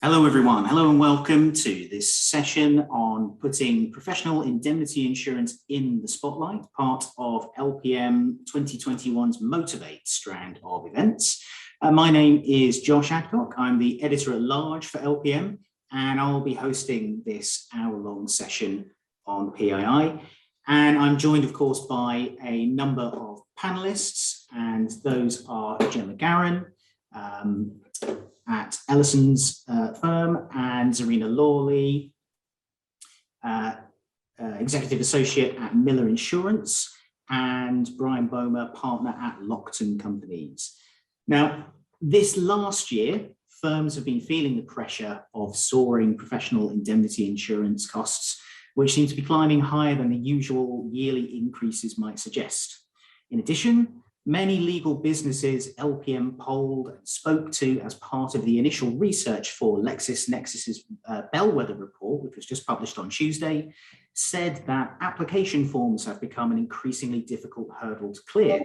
Hello everyone, hello and welcome to this session on putting professional indemnity insurance in the spotlight, part of LPM 2021's Motivate strand of events. My name is Josh Adcock, I'm the editor-at-large for LPM, and I'll be hosting this hour-long session on PII. And I'm joined, of course, by a number of panelists, and those are Gemma Garen, at Ellisons firm, and Zarina Lawley, Executive Associate at Miller Insurance, and Brian Boehmer, Partner at Lockton Companies. Now, this last year, firms have been feeling the pressure of soaring professional indemnity insurance costs, which seem to be climbing higher than the usual yearly increases might suggest. In addition, many legal businesses LPM polled and spoke to as part of the initial research for LexisNexis Bellwether report, which was just published on Tuesday, said that application forms have become an increasingly difficult hurdle to clear.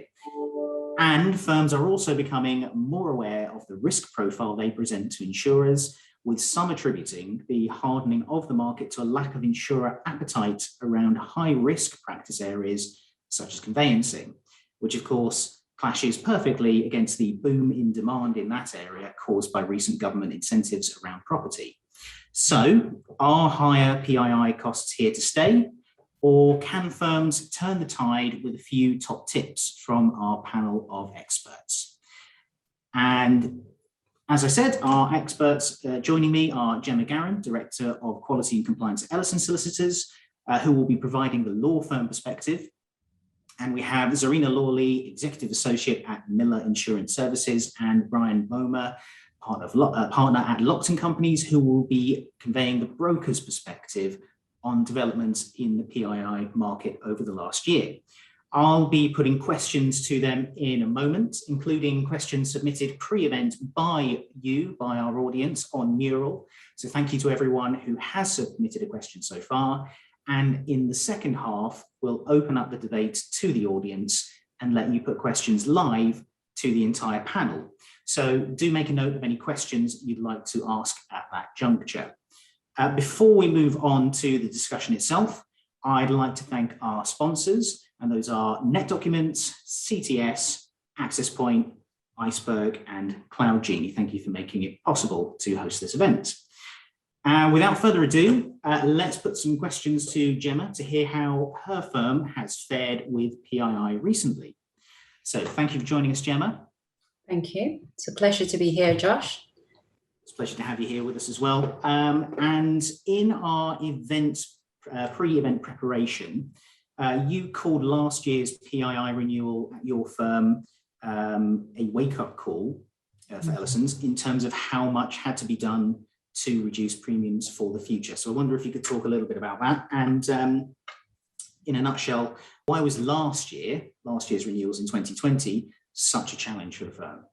And firms are also becoming more aware of the risk profile they present to insurers, with some attributing the hardening of the market to a lack of insurer appetite around high-risk practice areas such as conveyancing, which of course clashes perfectly against the boom in demand in that area caused by recent government incentives around property. So, are higher PII costs here to stay, or can firms turn the tide with a few top tips from our panel of experts? And as I said, our experts joining me are Gemma Garen, Director of Quality and Compliance at Ellisons Solicitors, who will be providing the law firm perspective. And we have Zarina Lawley, Executive Associate at Miller Insurance Services, and Brian Boehmer, Partner at Lockton Companies, who will be conveying the broker's perspective on developments in the PII market over the last year. I'll be putting questions to them in a moment, including questions submitted pre-event by our audience on Mural. So thank you to everyone who has submitted a question so far. And in the second half, we'll open up the debate to the audience and let you put questions live to the entire panel. So do make a note of any questions you'd like to ask at that juncture. Before we move on to the discussion itself, I'd like to thank our sponsors, and those are NetDocuments, CTS, Access Point, Iceberg, and Cloud Genie. Thank you for making it possible to host this event. Without further ado, let's put some questions to Gemma to hear how her firm has fared with PII recently. So thank you for joining us, Gemma. Thank you. It's a pleasure to be here, Josh. It's a pleasure to have you here with us as well. And in our event, pre-event preparation, you called last year's PII renewal at your firm a wake-up call for Ellisons in terms of how much had to be done to reduce premiums for the future. So I wonder if you could talk a little bit about that. And in a nutshell, why was last year's renewals in 2020 such a challenge for the firm?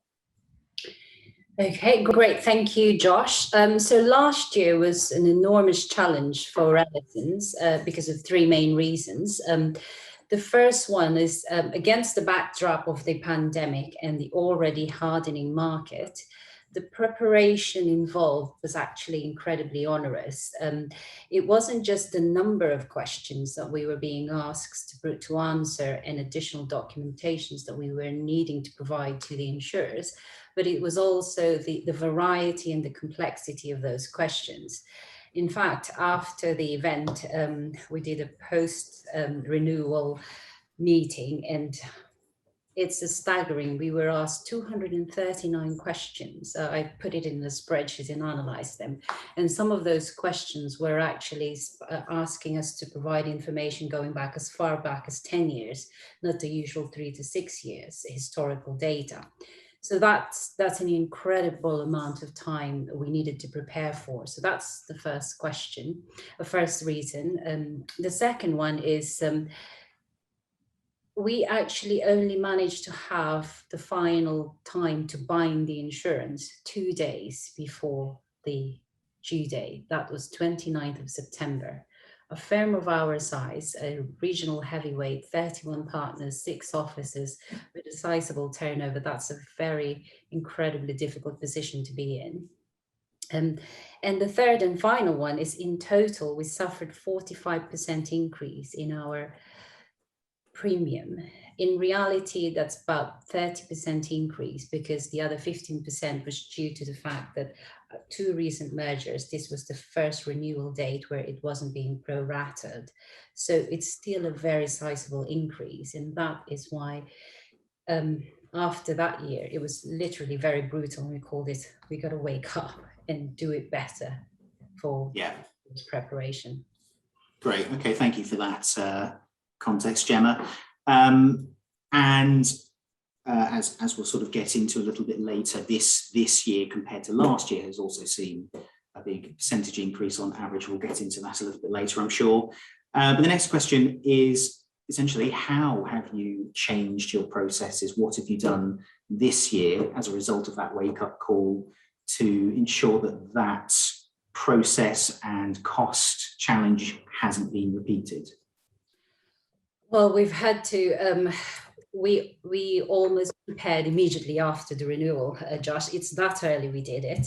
Okay, great. Thank you, Josh. So last year was an enormous challenge for Ellisons because of three main reasons. The first one is against the backdrop of the pandemic and the already hardening market, the preparation involved was actually incredibly onerous. It wasn't just the number of questions that we were being asked to answer and additional documentations that we were needing to provide to the insurers, but it was also the variety and the complexity of those questions. In fact, after the event, we did a post-renewal meeting, and it's staggering. We were asked 239 questions. I put it in the spreadsheet and analyzed them. And some of those questions were actually asking us to provide information going back as far back as 10 years, not the usual 3 to 6 years, historical data. So that's an incredible amount of time we needed to prepare for. So that's the first question, the first reason. The second one is we actually only managed to have the final time to bind the insurance 2 days before the due date. That was 29th of September. A firm of our size, a regional heavyweight, 31 partners, 6 offices with a sizable turnover, that's a very incredibly difficult position to be in. And the third and final one is, in total, we suffered 45% increase in our premium. In reality, that's about 30% increase, because the other 15% was due to the fact that two recent mergers, this was the first renewal date where it wasn't being prorated. So it's still a very sizable increase. And that is why after that year, it was literally very brutal. We called it, we got to wake up and do it better for preparation. Great. Okay, thank you for that context, Gemma. As we'll sort of get into a little bit later, this year compared to last year has also seen a big percentage increase on average. We'll get into that a little bit later, I'm sure. But the next question is essentially, how have you changed your processes? What have you done this year as a result of that wake-up call to ensure that that process and cost challenge hasn't been repeated? Well, we've had to, we almost prepared immediately after the renewal, Josh. It's that early we did it.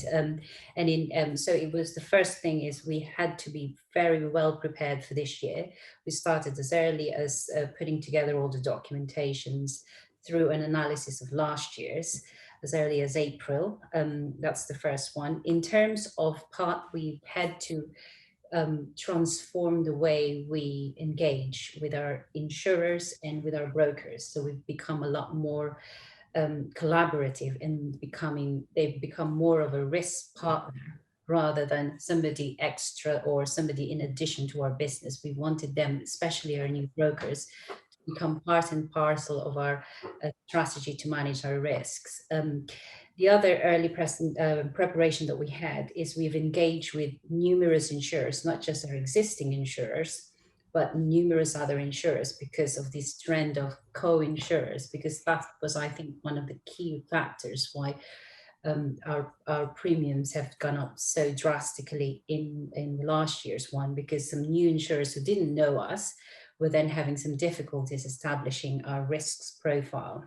So it was, the first thing is we had to be very well prepared for this year. We started as early as putting together all the documentations through an analysis of last year's, as early as April. That's the first one. In terms of part, we had to transform the way we engage with our insurers and with our brokers. So we've become a lot more collaborative, and they've become more of a risk partner rather than somebody extra or somebody in addition to our business. We wanted them, especially our new brokers, to become part and parcel of our strategy to manage our risks. The other early preparation that we had is we've engaged with numerous insurers, not just our existing insurers, but numerous other insurers, because of this trend of co-insurers, because that was, I think, one of the key factors why our premiums have gone up so drastically in last year's one, because some new insurers who didn't know us were then having some difficulties establishing our risks profile.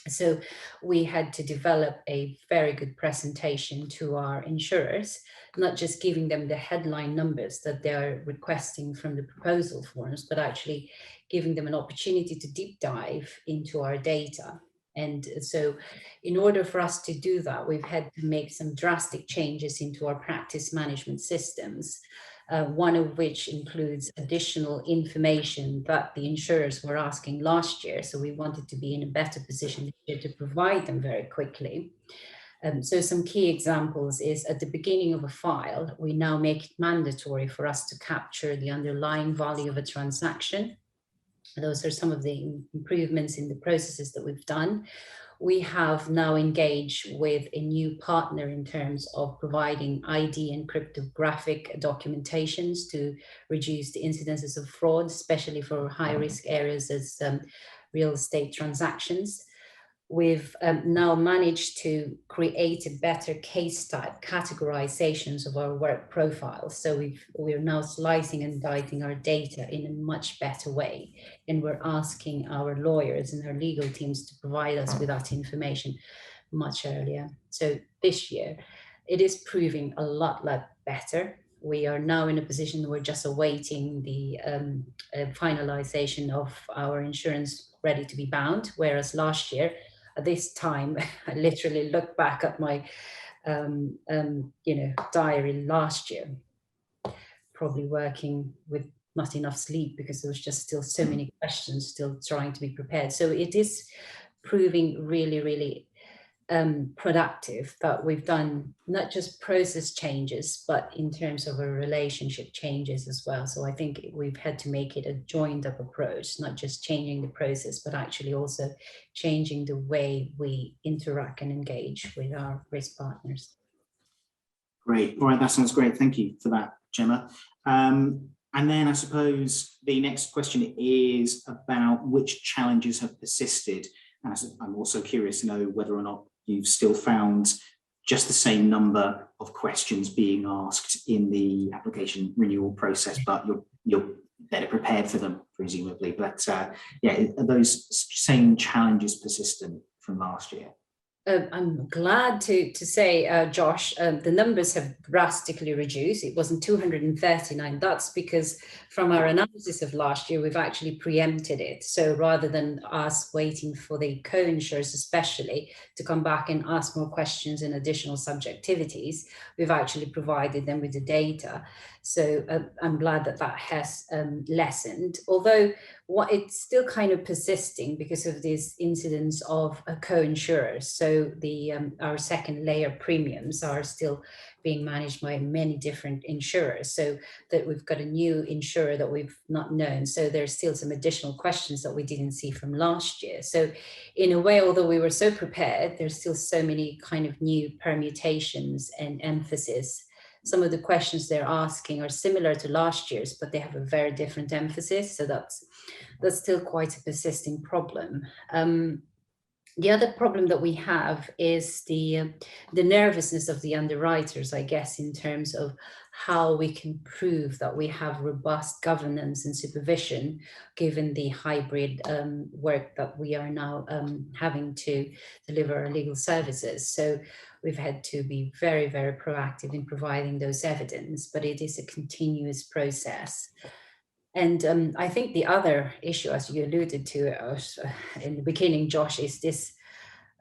So we had to develop a very good presentation to our insurers, not just giving them the headline numbers that they're requesting from the proposal forms, but actually giving them an opportunity to deep dive into our data. And so in order for us to do that, we've had to make some drastic changes into our practice management systems. One of which includes additional information that the insurers were asking last year. So we wanted to be in a better position to provide them very quickly. So some key examples is, at the beginning of a file, we now make it mandatory for us to capture the underlying value of a transaction. Those are some of the improvements in the processes that we've done. We have now engaged with a new partner in terms of providing ID and cryptographic documentations to reduce the incidences of fraud, especially for high-risk areas as real estate transactions. We've now managed to create a better case type categorizations of our work profiles. So we're now slicing and dicing our data in a much better way. And we're asking our lawyers and our legal teams to provide us with that information much earlier. So this year, it is proving a lot better. We are now in a position where we're just awaiting the finalization of our insurance ready to be bound, whereas last year, at this time, I literally looked back at my, diary last year, probably working with not enough sleep because there was just still so many questions still trying to be prepared. So it is proving really, really productive that we've done not just process changes, but in terms of our relationship changes as well. So I think we've had to make it a joined up approach, not just changing the process, but actually also changing the way we interact and engage with our risk partners. Great. All right, that sounds great. Thank you for that, Gemma. And then I suppose the next question is about which challenges have persisted. And I'm also curious to know whether or not you've still found just the same number of questions being asked in the application renewal process, but you're better prepared for them, presumably. But are those same challenges persistent from last year? I'm glad to say, Josh, the numbers have drastically reduced. It wasn't 239. That's because from our analysis of last year, we've actually preempted it. So rather than us waiting for the co-insurers especially to come back and ask more questions and additional subjectivities, we've actually provided them with the data. So I'm glad that that has lessened, although it's still kind of persisting because of these incidents of co-insurers. So the our second layer premiums are still being managed by many different insurers. So that we've got a new insurer that we've not known. So there's still some additional questions that we didn't see from last year. So in a way, although we were so prepared, there's still so many kind of new permutations and emphasis. Some of the questions they're asking are similar to last year's, but they have a very different emphasis. So that's still quite a persisting problem. The other problem that we have is the nervousness of the underwriters, I guess, in terms of how we can prove that we have robust governance and supervision, given the hybrid work that we are now having to deliver our legal services. So we've had to be very, very proactive in providing those evidence, but it is a continuous process. And I think the other issue, as you alluded to in the beginning, Josh, is this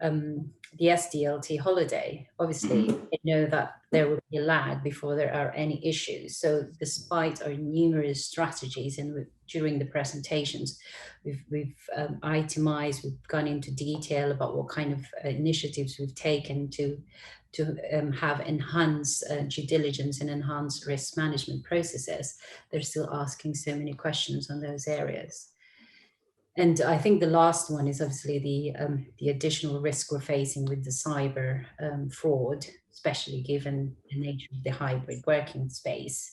the SDLT holiday. Obviously, I know that there will be a lag before there are any issues. So despite our numerous strategies and during the presentations, we've itemized, we've gone into detail about what kind of initiatives we've taken to have enhanced due diligence and enhanced risk management processes. They're still asking so many questions on those areas. And I think the last one is obviously the additional risk we're facing with the cyber fraud, especially given the nature of the hybrid working space.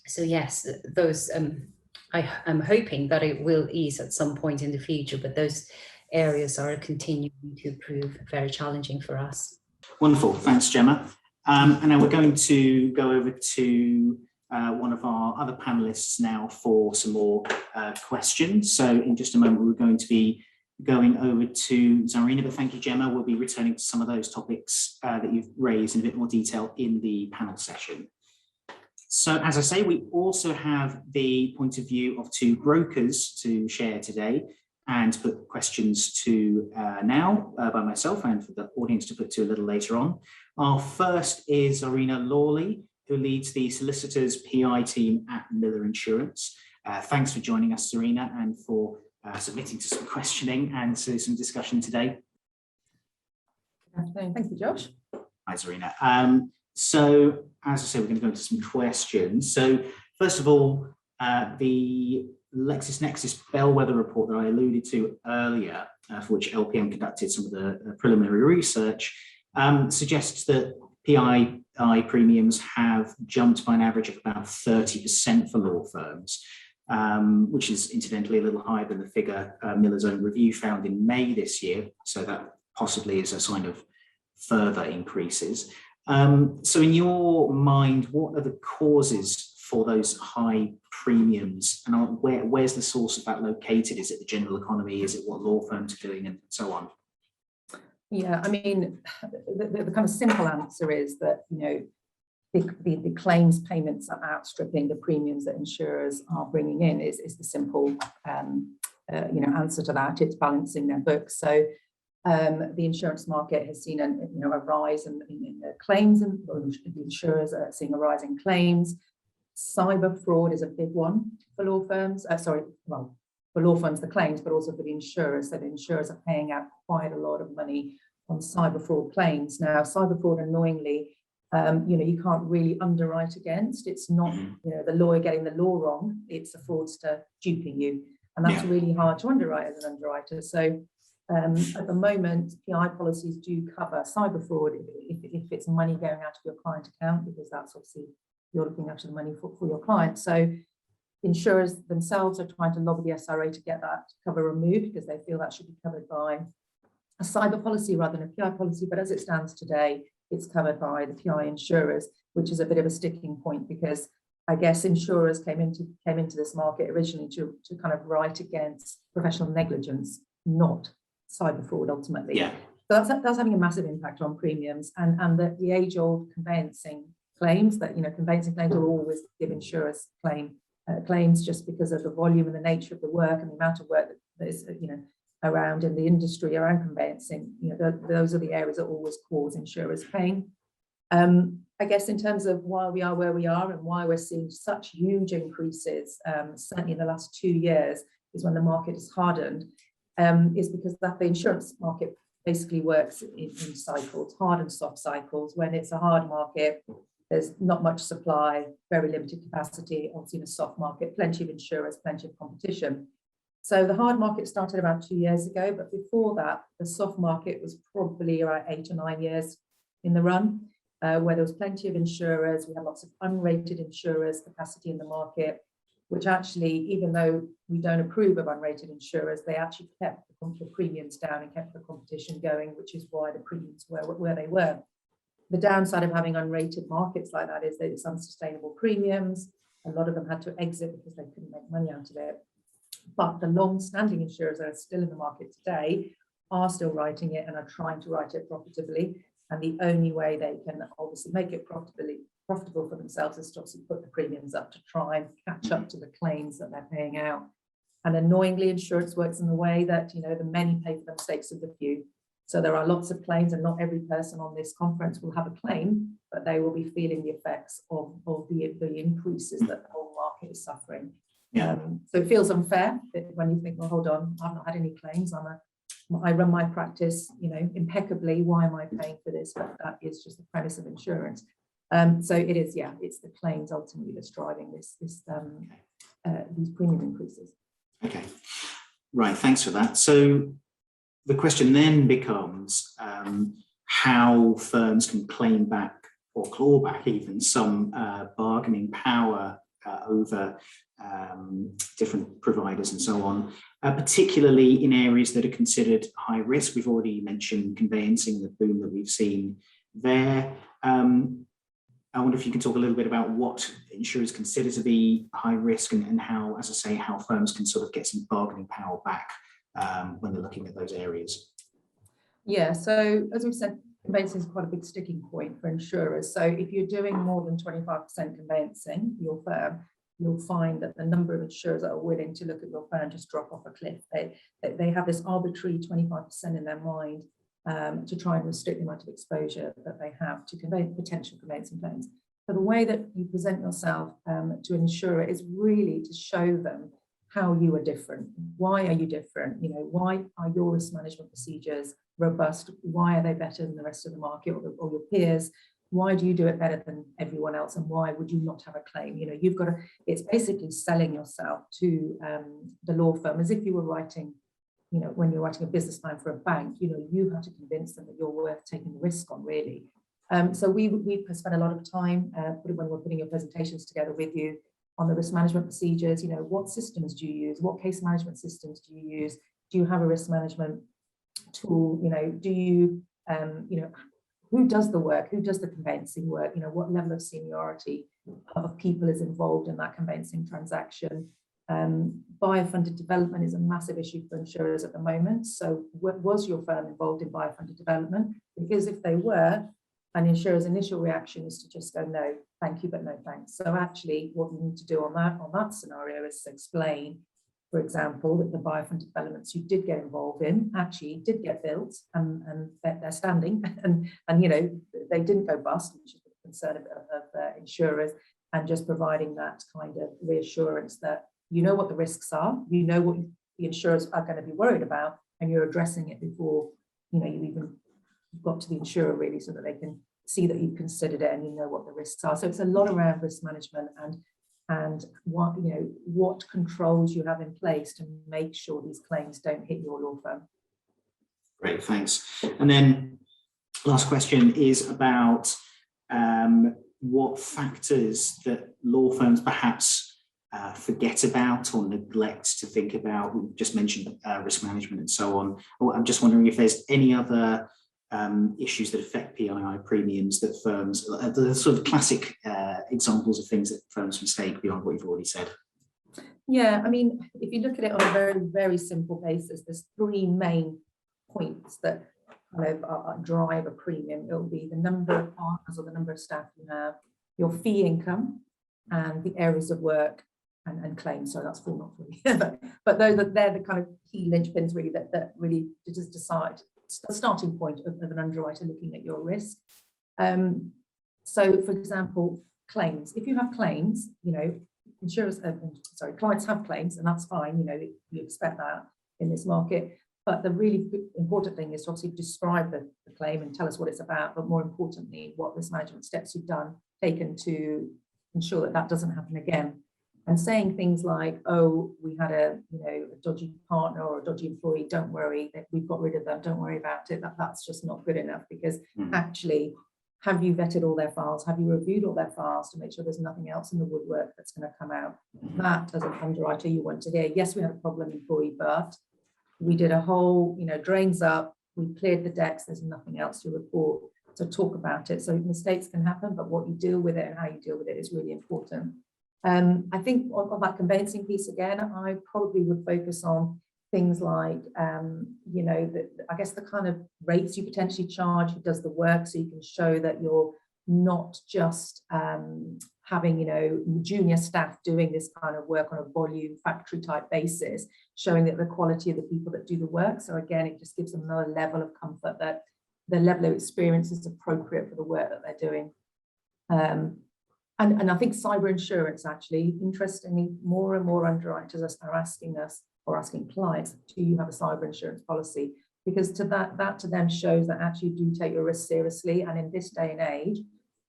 So yes, those I'm hoping that it will ease at some point in the future, but those areas are continuing to prove very challenging for us. Wonderful, thanks, Gemma. And now we're going to go over to one of our other panelists now for some more questions. So in just a moment, we're going to be going over to Zarina, but thank you, Gemma. We'll be returning to some of those topics that you've raised in a bit more detail in the panel session. So as I say, we also have the point of view of two brokers to share today and to put questions to now by myself and for the audience to put to a little later on. Our first is Zarina Lawley, who leads the solicitors PI team at Miller Insurance. Thanks for joining us, Zarina, and for submitting to some questioning and to some discussion today. Thank you, Josh. Hi, Zarina. So, as I say, we're going to go into some questions. So, first of all, the LexisNexis Bellwether report that I alluded to earlier, for which LPM conducted some of the preliminary research, suggests that PI premiums have jumped by an average of about 30% for law firms, which is incidentally a little higher than the figure Miller's own review found in May this year. So that possibly is a sign of further increases. So in your mind, what are the causes for those high premiums, and where's the source of that located? Is it the general economy? Is it what law firms are doing, and so on? Yeah, I mean, the kind of simple answer is that, you know, the claims payments are outstripping the premiums that insurers are bringing in is the simple, you know, answer to that. It's balancing their books. So the insurance market has seen a rise in the claims, and the insurers are seeing a rise in claims. Cyber fraud is a big one for law firms. For law firms, the claims, but also for the insurers. So the insurers are paying out quite a lot of money on cyber fraud claims. Now, cyber fraud, annoyingly, you know, you can't really underwrite against. It's not, you know, the lawyer getting the law wrong. It's a fraudster duping you, and that's really hard to underwrite as an underwriter. So at the moment, PI policies do cover cyber fraud if it's money going out of your client account, because that's obviously you're looking after the money for your client. So insurers themselves are trying to lobby the SRA to get that cover removed, because they feel that should be covered by a cyber policy rather than a PI policy. But as it stands today, it's covered by the PI insurers, which is a bit of a sticking point, because I guess insurers came into this market originally to kind of write against professional negligence, not cyber fraud ultimately. that's having a massive impact on premiums, and the age-old conveyancing claims that, conveyancing claims will always give insurers claims just because of the volume and the nature of the work and the amount of work that is, around in the industry around conveyancing. Those are the areas that always cause insurers pain. I guess in terms of why we are where we are and why we're seeing such huge increases, certainly in the last 2 years, is when the market has hardened, is because that the insurance market basically works in cycles, hard and soft cycles. When it's a hard market, there's not much supply, very limited capacity. Obviously in a soft market, plenty of insurers, plenty of competition. So the hard market started about 2 years ago, but before that, the soft market was probably around 8 or 9 years in the run, where there was plenty of insurers. We had lots of unrated insurers, capacity in the market, which actually, even though we don't approve of unrated insurers, they actually kept the premiums down and kept the competition going, which is why the premiums were where they were. The downside of having unrated markets like that is that it's unsustainable premiums. A lot of them had to exit because they couldn't make money out of it. But the long-standing insurers that are still in the market today are still writing it and are trying to write it profitably. And the only way they can obviously make it profitable for themselves is to obviously put the premiums up to try and catch up to the claims that they're paying out. And annoyingly, insurance works in the way that, the many pay for the mistakes of the few. So there are lots of claims, and not every person on this conference will have a claim, but they will be feeling the effects of the increases that the whole market is suffering. Yeah. So it feels unfair when you think, well, hold on, I've not had any claims. I run my practice, impeccably. Why am I paying for this? But that is just the premise of insurance. So it is, it's the claims ultimately that's driving these premium increases. Okay, right. Thanks for that. So the question then becomes how firms can claim back or claw back even some bargaining power over different providers and so on, particularly in areas that are considered high risk. We've already mentioned conveyancing, the boom that we've seen there. I wonder if you can talk a little bit about what insurers consider to be high risk and how, as I say, how firms can sort of get some bargaining power back when they're looking at those areas. Yeah, so as we've said, conveyancing is quite a big sticking point for insurers. So if you're doing more than 25% conveyancing, your firm, you'll find that the number of insurers that are willing to look at your firm just drop off a cliff. They have this arbitrary 25% in their mind to try and restrict the amount of exposure that they have to potential conveyancing claims. So the way that you present yourself to an insurer is really to show them how you are different. Why are you different? Why are your risk management procedures robust? Why are they better than the rest of the market or your peers? Why do you do it better than everyone else? And why would you not have a claim? You've got to, it's basically selling yourself to the law firm as if you were writing, when you're writing a business plan for a bank, you have to convince them that you're worth taking the risk on, really. So we spent a lot of time when we're putting your presentations together with you on the risk management procedures. What systems do you use? What case management systems do you use? Do you have a risk management tool? Do you, who does the work? Who does the conveyancing work? What level of seniority of people is involved in that conveyancing transaction? Buyer-funded development is a massive issue for insurers at the moment. So was your firm involved in buyer-funded development? Because if they were, an insurer's initial reaction is to just go, no, thank you, but no thanks. So actually what you need to do on that scenario is to explain, for example, that the buyer-funded developments you did get involved in actually did get built and they're standing and they didn't go bust, which is the concern of insurers, and just providing that kind of reassurance that what the risks are, what the insurers are going to be worried about, and you're addressing it before you even got to the insurer, really, so that they can see that you've considered it and what the risks are. So it's a lot around risk management and what controls you have in place to make sure these claims don't hit your law firm. Great, thanks. And then last question is about what factors that law firms perhaps forget about or neglect to think about. We just mentioned risk management and so on. I'm just wondering if there's any other issues that affect PII premiums that firms, the sort of classic examples of things that firms mistake beyond what you've already said. Yeah, I mean, if you look at it on a very, very simple basis, there's three main points that kind of drive a premium. It will be the number of partners or the number of staff you have, your fee income, and the areas of work and claims. So that's 4, not 3. But they're the kind of key linchpins really that really just decide the starting point of an underwriter looking at your risk. So, for example, claims. If you have claims, you know, clients have claims, and that's fine. You know, you expect that in this market. But the really important thing is to obviously describe the claim and tell us what it's about. But more importantly, what risk management steps you've taken to ensure that that doesn't happen again. And saying things like, "Oh, we had a dodgy partner or a dodgy employee. Don't worry, that we've got rid of them. Don't worry about it." That's just not good enough, because actually, have you vetted all their files? Have you reviewed all their files to make sure there's nothing else in the woodwork that's going to come out? That, as an underwriter, you want to hear. Yes, we had a problem employee, but we did a whole, drains up. We cleared the decks. There's nothing else to report. So talk about it. So mistakes can happen, but what you deal with it and how you deal with it is really important. I think on that conveyancing piece again, I probably would focus on things like, I guess the kind of rates you potentially charge, who does the work, so you can show that you're not just having, junior staff doing this kind of work on a volume factory type basis, showing that the quality of the people that do the work. So again, it just gives them another level of comfort that the level of experience is appropriate for the work that they're doing. And I think cyber insurance, actually, interestingly, more and more underwriters are asking us, or asking clients, do you have a cyber insurance policy? Because that to them shows that actually you do take your risk seriously. And in this day and age,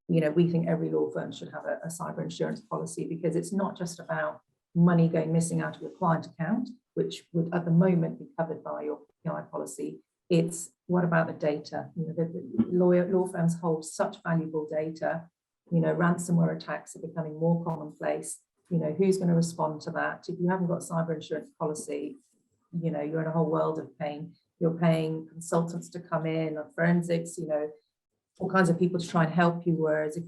we think every law firm should have a cyber insurance policy, because it's not just about money going missing out of your client account, which would at the moment be covered by your PI policy. It's what about the data? The law firms hold such valuable data. Ransomware attacks are becoming more commonplace. Who's going to respond to that? If you haven't got a cyber insurance policy, you're in a whole world of pain. You're paying consultants to come in, or forensics, all kinds of people to try and help you. Whereas if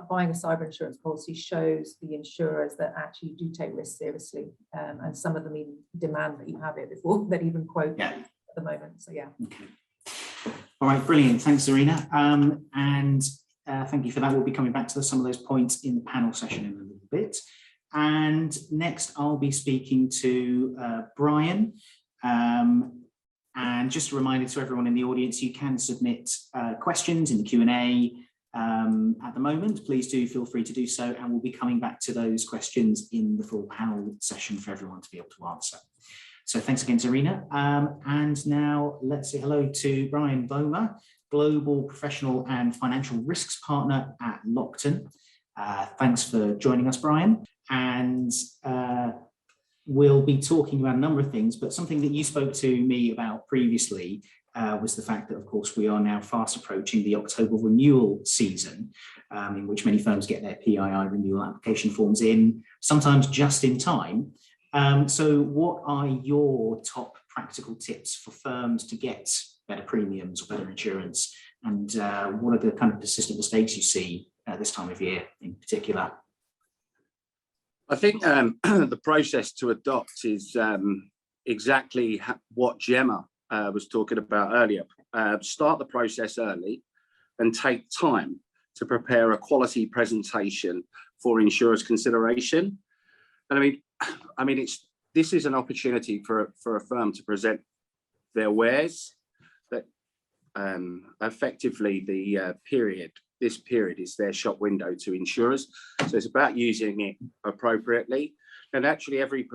buying a cyber insurance policy shows the insurers that actually do take risks seriously, and some of them even demand that you have it before they even quote at the moment. So yeah. Okay. All right, brilliant. Thanks, Zarina. Thank you for that. We'll be coming back to some of those points in the panel session in a little bit. And next, I'll be speaking to Brian. And just a reminder to everyone in the audience, you can submit questions in the Q&A at the moment. Please do feel free to do so, and we'll be coming back to those questions in the full panel session for everyone to be able to answer. So thanks again, Zarina. And now let's say hello to Brian Boehmer, Global Professional and Financial Risks Partner at Lockton. Thanks for joining us, Brian. And we'll be talking about a number of things, but something that you spoke to me about previously was the fact that, of course, we are now fast approaching the October renewal season, in which many firms get their PII renewal application forms in, sometimes just in time. So what are your top practical tips for firms to get better premiums or better insurance? And what are the kind of persistent mistakes you see this time of year in particular? I think the process to adopt is exactly what Gemma was talking about earlier. Start the process early and take time to prepare a quality presentation for insurers' consideration. And I mean, this is an opportunity for a firm to present their wares. That effectively this period is their shop window to insurers. So it's about using it appropriately. And actually every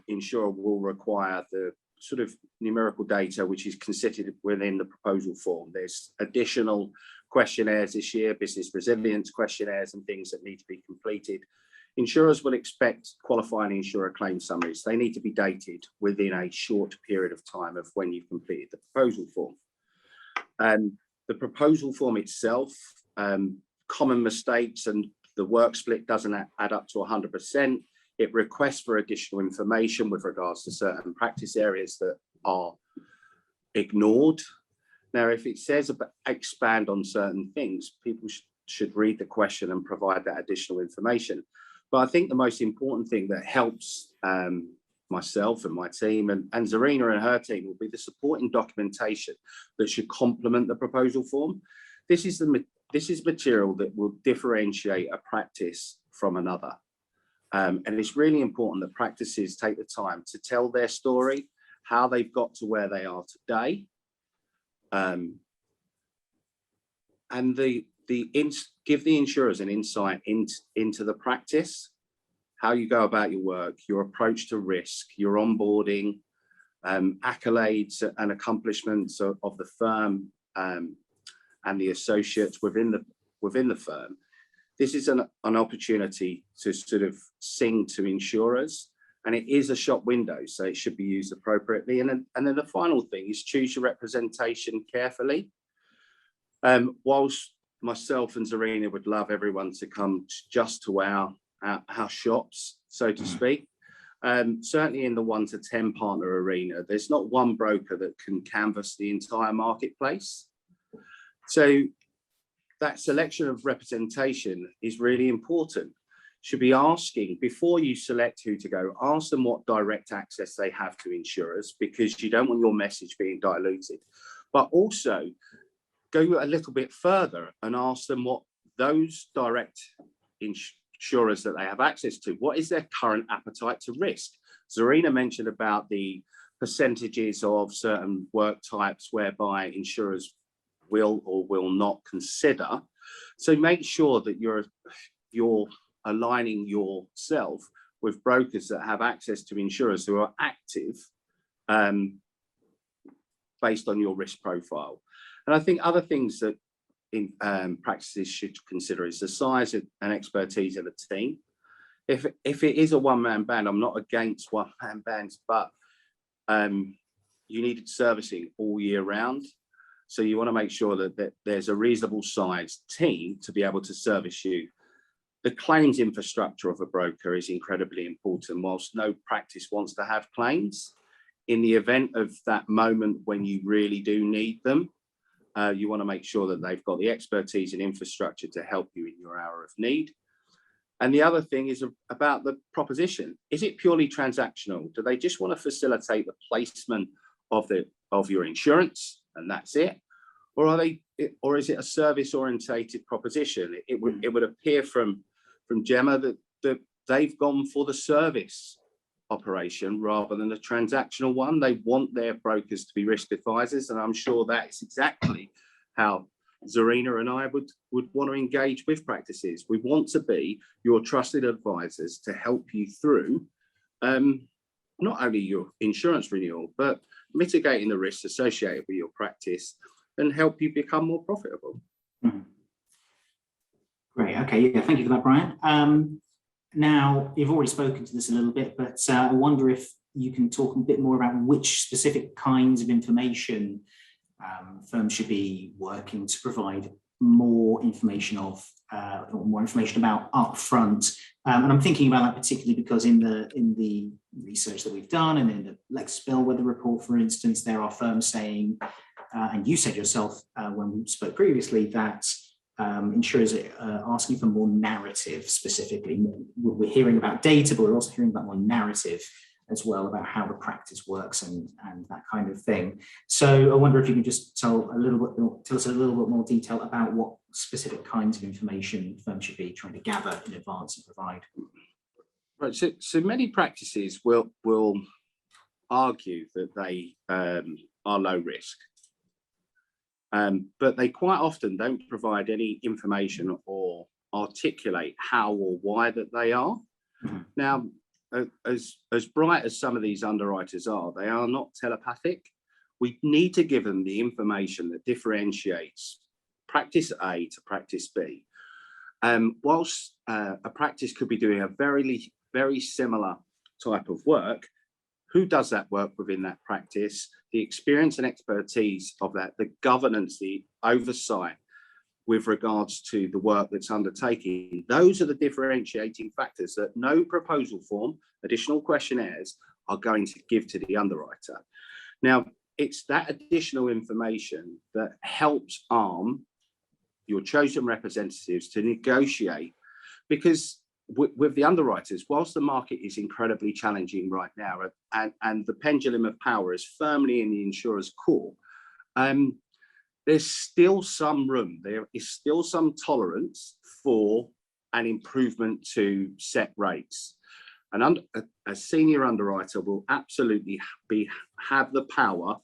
insurer will require the sort of numerical data which is considered within the proposal form. There's additional questionnaires this year, business resilience questionnaires and things that need to be completed. Insurers will expect qualifying insurer claim summaries. They need to be dated within a short period of time of when you've completed the proposal form. And the proposal form itself, common mistakes, and the work split doesn't add up to 100%. It requests for additional information with regards to certain practice areas that are ignored. Now, if it says expand on certain things, people should read the question and provide that additional information. But I think the most important thing that helps myself and my team, and Zarina and her team will be the supporting documentation that should complement the proposal form. This is material that will differentiate a practice from another. And it's really important that practices take the time to tell their story, how they've got to where they are today, and give the insurers an insight into the practice, how you go about your work, your approach to risk, your onboarding, accolades and accomplishments of the firm and the associates within the firm. This is an opportunity to sort of sing to insurers, and it is a shop window, so it should be used appropriately. And then the final thing is choose your representation carefully. Whilst myself and Zarina would love everyone to come just to our shops, so to speak, certainly in the 1 to 10 partner arena, there's not one broker that can canvass the entire marketplace. So that selection of representation is really important. Should be asking, before you select who to go, ask them what direct access they have to insurers, because you don't want your message being diluted. But also go a little bit further and ask them what those direct insurers that they have access to, what is their current appetite to risk? Zarina mentioned about the percentages of certain work types whereby insurers will or will not consider. So make sure that you're aligning yourself with brokers that have access to insurers who are active based on your risk profile. And I think other things that practices should consider is the size and expertise of the team. If it is a one-man band, I'm not against one-man bands, but you need servicing all year round. So you want to make sure that there's a reasonable sized team to be able to service you. The claims infrastructure of a broker is incredibly important. Whilst no practice wants to have claims, in the event of that moment when you really do need them, you want to make sure that they've got the expertise and infrastructure to help you in your hour of need. And the other thing is about the proposition. Is it purely transactional? Do they just want to facilitate the placement of your insurance and that's it? Or is it a service-orientated proposition? It would appear from Gemma that they've gone for the service operation rather than a transactional one. They want their brokers to be risk advisors, and I'm sure that's exactly how Zarina and I would want to engage with practices. We want to be your trusted advisors to help you through not only your insurance renewal, but mitigating the risks associated with your practice and help you become more profitable. Mm-hmm. Great. Okay. Yeah. Thank you for that, Brian. Now, you've already spoken to this a little bit, but I wonder if you can talk a bit more about which specific kinds of information firms should be working to provide more information about upfront. And I'm thinking about that particularly because in the research that we've done and in the LexisNexis Bellwether report, for instance, there are firms saying, and you said yourself when we spoke previously, that insurers are asking for more narrative specifically. We're hearing about data, but we're also hearing about more narrative as well about how the practice works and that kind of thing. So I wonder if you could just tell us a little bit more detail about what specific kinds of information firms should be trying to gather in advance and provide. Right. So many practices will argue that they are low risk. But they quite often don't provide any information or articulate how or why that they are. Mm-hmm. Now, as bright as some of these underwriters are, they are not telepathic. We need to give them the information that differentiates practice A to practice B. Whilst a practice could be doing a very similar type of work, who does that work within that practice, the experience and expertise of that, the governance, the oversight with regards to the work that's undertaken. Those are the differentiating factors that no proposal form, additional questionnaires are going to give to the underwriter. Now, it's that additional information that helps arm your chosen representatives to negotiate, because with the underwriters, whilst the market is incredibly challenging right now, and the pendulum of power is firmly in the insurer's court, there's still some room, there is still some tolerance for an improvement to set rates. A senior underwriter will absolutely have the power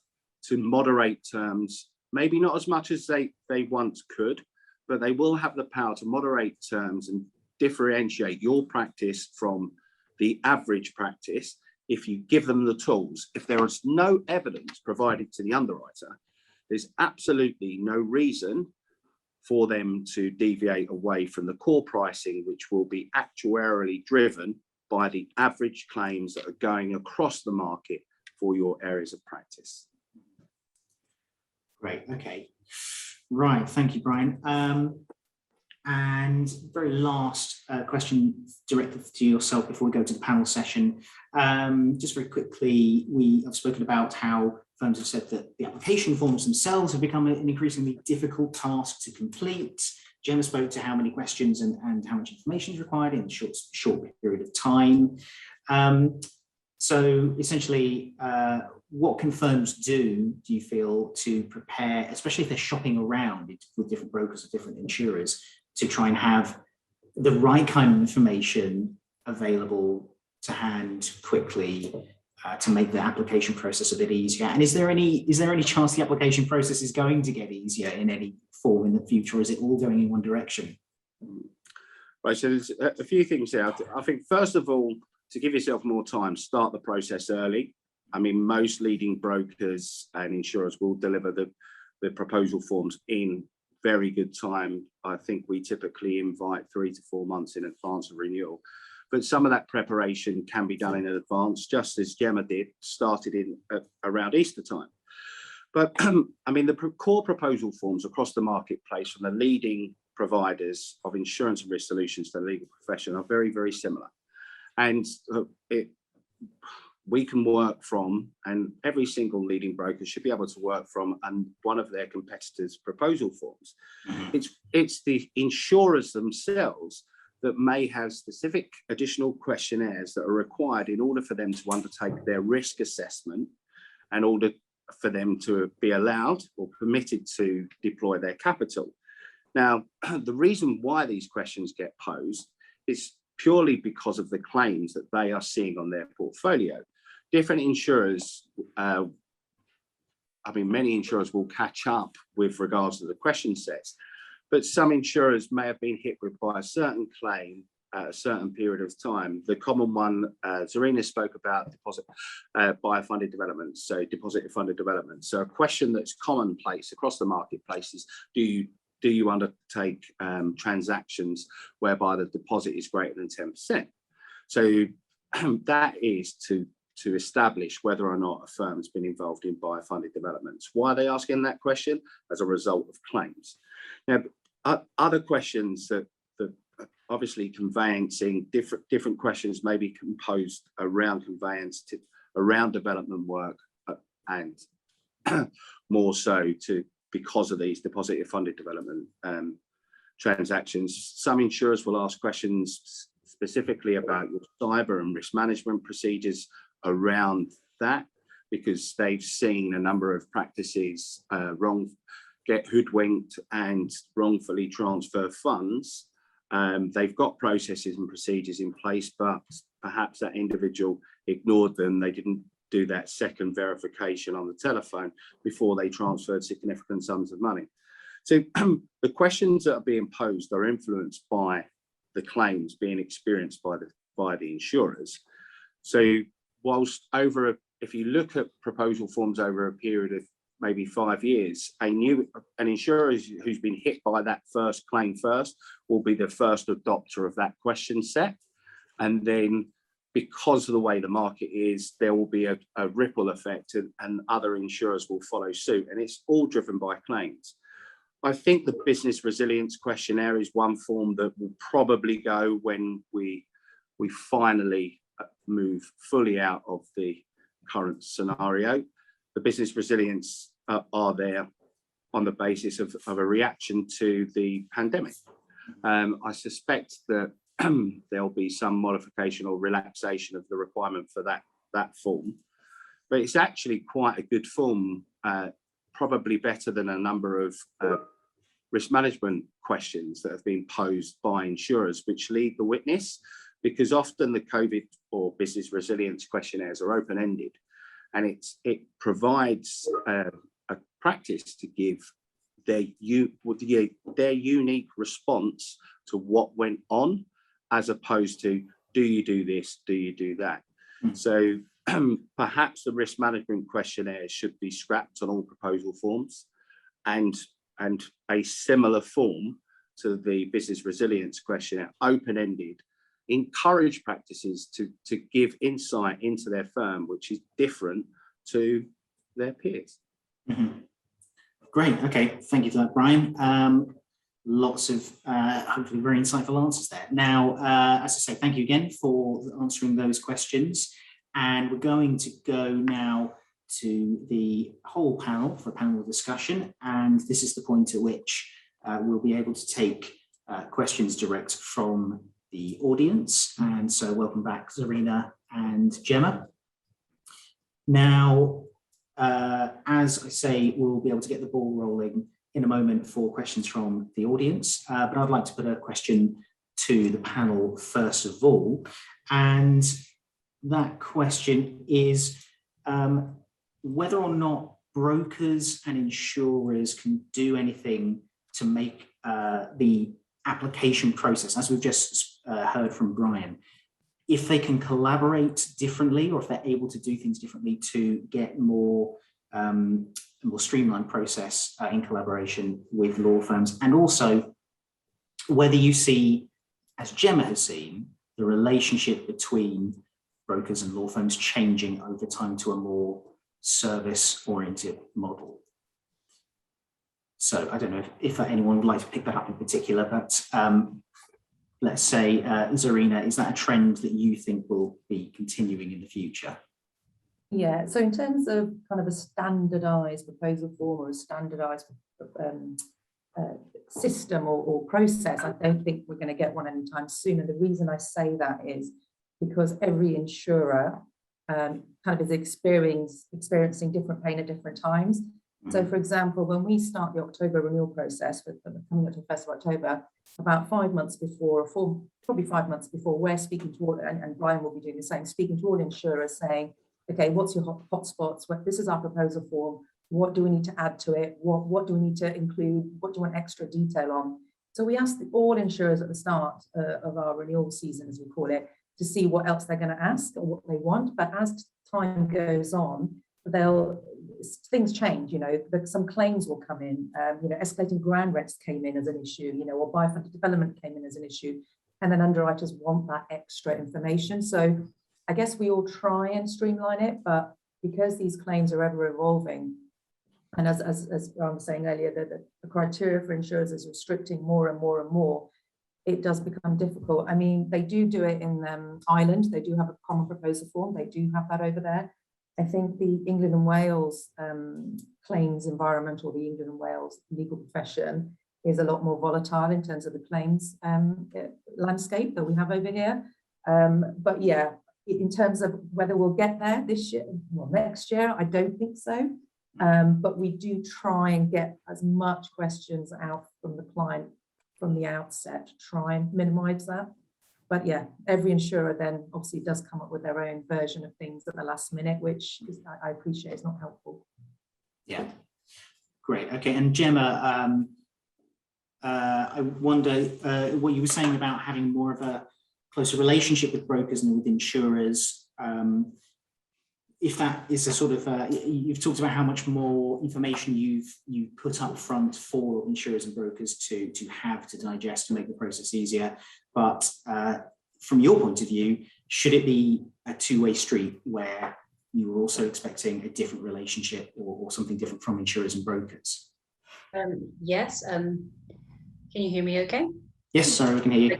to moderate terms, maybe not as much as they once could, but they will have the power to moderate terms and differentiate your practice from the average practice if you give them the tools. If there is no evidence provided to the underwriter, there's absolutely no reason for them to deviate away from the core pricing, which will be actuarially driven by the average claims that are going across the market for your areas of practice. Great, okay. Right, thank you, Brian. And very last question directed to yourself before we go to the panel session. Just very quickly, we have spoken about how firms have said that the application forms themselves have become an increasingly difficult task to complete. Gemma spoke to how many questions and how much information is required in a short period of time. So essentially, what can firms do you feel, to prepare, especially if they're shopping around with different brokers or different insurers, to try and have the right kind of information available to hand quickly to make the application process a bit easier? And is there any chance the application process is going to get easier in any form in the future, or is it all going in one direction? Right, so there's a few things there. I think first of all, to give yourself more time, start the process early. I mean, most leading brokers and insurers will deliver the proposal forms in very good time. I think we typically invite 3 to 4 months in advance of renewal. But some of that preparation can be done in advance, just as Gemma did, started in around Easter time. But I mean, the core proposal forms across the marketplace from the leading providers of insurance and risk solutions to the legal profession are very, very similar. And we can work from, and every single leading broker should be able to work from, and one of their competitors' proposal forms. It's the insurers themselves that may have specific additional questionnaires that are required in order for them to undertake their risk assessment, in order for them to be allowed or permitted to deploy their capital. Now, the reason why these questions get posed is purely because of the claims that they are seeing on their portfolio. Different insurers, I mean, many insurers will catch up with regards to the question sets, but some insurers may have been hit with by a certain claim at a certain period of time. The common one, Zarina spoke about deposit funded development, so deposit funded development. So a question that's commonplace across the marketplace is, do you undertake transactions whereby the deposit is greater than 10%? So that is to establish whether or not a firm has been involved in buyer-funded developments. Why are they asking that question? As a result of claims. Now, other questions that obviously conveyancing, different questions may be composed around conveyance, around development work, and more so because of these deposit-funded development transactions. Some insurers will ask questions specifically about your cyber and risk management procedures around that, because they've seen a number of practices get hoodwinked and wrongfully transfer funds. They've got processes and procedures in place, but perhaps that individual ignored them. They didn't do that second verification on the telephone before they transferred significant sums of money. So the questions that are being posed are influenced by the claims being experienced by the insurers. So whilst if you look at proposal forms over a period of maybe 5 years, an insurer who's been hit by that first claim first will be the first adopter of that question set. And then because of the way the market is, there will be a ripple effect, and other insurers will follow suit. And it's all driven by claims. I think the business resilience questionnaire is one form that will probably go when we finally move fully out of the current scenario. The business resilience are there on the basis of a reaction to the pandemic. I suspect that there'll be some modification or relaxation of the requirement for that form. But it's actually quite a good form, probably better than a number of risk management questions that have been posed by insurers, which lead the witness, because often the COVID or business resilience questionnaires are open-ended, and it provides a practice to give their unique response to what went on, as opposed to, do you do this, do you do that? So perhaps the risk management questionnaire should be scrapped on all proposal forms, and a similar form to the business resilience questionnaire, open-ended, encourage practices to give insight into their firm, which is different to their peers. Mm-hmm. Great. Okay. Thank you for that, Brian. Lots of hopefully very insightful answers there. Now, as I say, thank you again for answering those questions. And we're going to go now to the whole panel for panel discussion. And this is the point at which we'll be able to take questions direct from the audience. And so welcome back, Zarina and Gemma. Now, as I say, we'll be able to get the ball rolling in a moment for questions from the audience, but I'd like to put a question to the panel first of all. And that question is whether or not brokers and insurers can do anything to make the application process, as we've just heard from Brian, if they can collaborate differently, or if they're able to do things differently to get more streamlined process in collaboration with law firms, and also whether you see, as Gemma has seen, the relationship between brokers and law firms changing over time to a more service-oriented model. So I don't know if anyone would like to pick that up in particular, but let's say, Zarina, is that a trend that you think will be continuing in the future? Yeah, so in terms of kind of a standardized proposal form or a standardized system or process, I don't think we're going to get one anytime soon. And the reason I say that is because every insurer kind of is experiencing different pain at different times. So, for example, when we start the October renewal process, coming up to the 1st of October, about 5 months before, probably 5 months before, we're speaking to all, and Brian will be doing the same, speaking to all insurers saying, okay, what's your hotspots? This is our proposal form. What do we need to add to it? What do we need to include? What do you want extra detail on? So we asked all insurers at the start of our renewal season, as we call it, to see what else they're going to ask or what they want. But as time goes on, things change. Some claims will come in. Escalating ground rents came in as an issue. Or biofunded development came in as an issue, and then underwriters want that extra information. So I guess we all try and streamline it, but because these claims are ever evolving, and as I was saying earlier, the criteria for insurers is restricting more and more and more, it does become difficult. I mean, they do it in Ireland. They do have a common proposal form. They do have that over there. I think the England and Wales claims environment, or the England and Wales legal profession, is a lot more volatile in terms of the claims landscape that we have over here. But yeah, in terms of whether we'll get there this year, well, next year, I don't think so. But we do try and get as much questions out from the client from the outset to try and minimize that. But yeah, every insurer then obviously does come up with their own version of things at the last minute, which I appreciate is not helpful. Yeah, great. Okay, and Gemma, I wonder what you were saying about having more of a closer relationship with brokers and with insurers. If that is a sort of, you've talked about how much more information you've put up front for insurers and brokers to have to digest to make the process easier. But from your point of view, should it be a two-way street where you were also expecting a different relationship or something different from insurers and brokers? Yes. Can you hear me okay? Yes, sorry, I can hear you.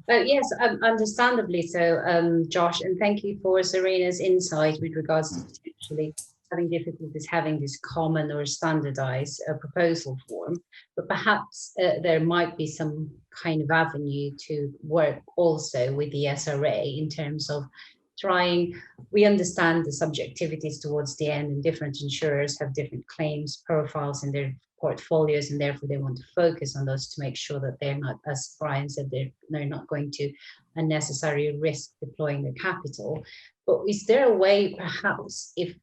Yes, understandably so, Josh, and thank you for Zarina's insight with regards to potentially having difficulties having this common or standardized proposal form, but perhaps there might be some kind of avenue to work also with the SRA in terms of we understand the subjectivities towards the end, and different insurers have different claims profiles in their portfolios, and therefore they want to focus on those to make sure that they're not, as Brian said, they're not going to unnecessarily risk deploying their capital. But is there a way, perhaps, if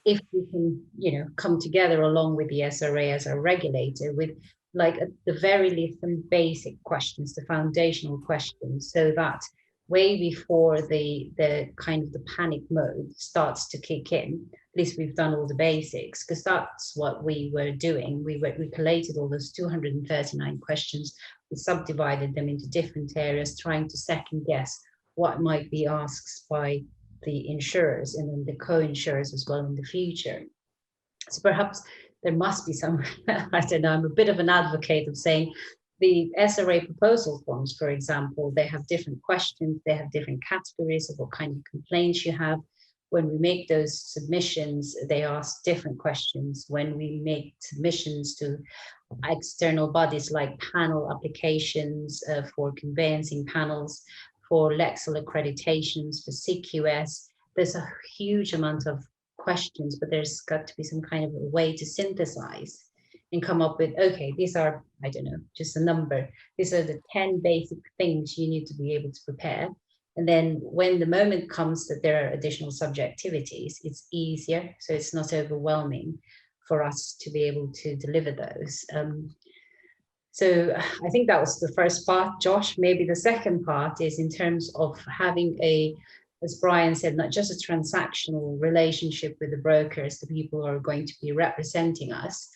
we can, come together along with the SRA as a regulator with, like, at the very least, some basic questions, the foundational questions, so that way before the kind of the panic mode starts to kick in, at least we've done all the basics, because that's what we were doing. We collated all those 239 questions, we subdivided them into different areas, trying to second guess what might be asked by the insurers and then the co-insurers as well in the future. So perhaps there must be some, I don't know, I'm a bit of an advocate of saying, the SRA proposal forms, for example, they have different questions, they have different categories of what kind of complaints you have. When we make those submissions, they ask different questions. When we make submissions to external bodies like panel applications for conveyancing panels, for Lexel accreditations, for CQS, there's a huge amount of questions, but there's got to be some kind of a way to synthesize and come up with, okay, these are, I don't know, just a number. These are the 10 basic things you need to be able to prepare. And then when the moment comes that there are additional subjectivities, it's easier. So it's not overwhelming for us to be able to deliver those. So I think that was the first part, Josh. Maybe the second part is in terms of having as Brian said, not just a transactional relationship with the brokers, the people who are going to be representing us,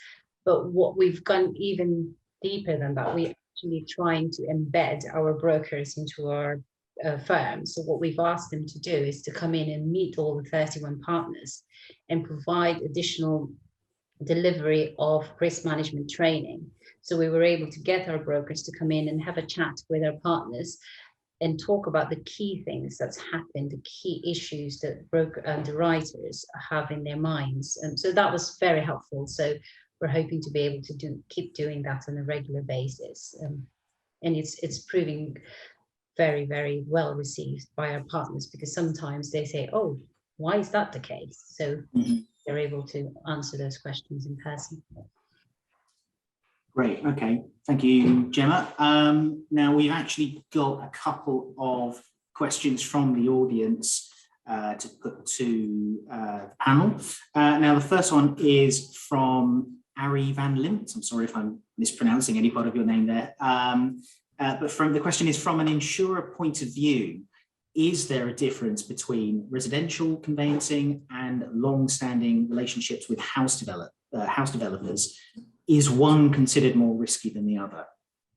but what we've gone even deeper than that, we're actually trying to embed our brokers into our firm. So what we've asked them to do is to come in and meet all the 31 partners and provide additional delivery of risk management training. So we were able to get our brokers to come in and have a chat with our partners and talk about the key things that's happened, the key issues that broker underwriters have in their minds. And so that was very helpful. So we're hoping to be able to keep doing that on a regular basis. And it's proving very, very well received by our partners, because sometimes they say, oh, why is that the case? So they're able to answer those questions in person. Great, okay, thank you, Gemma. Now we've actually got a couple of questions from the audience to put to the panel. Now the first one is from Ari van Limt. I'm sorry if I'm mispronouncing any part of your name there. But the question is, from an insurer point of view, is there a difference between residential conveyancing and long-standing relationships with house developers? Is one considered more risky than the other?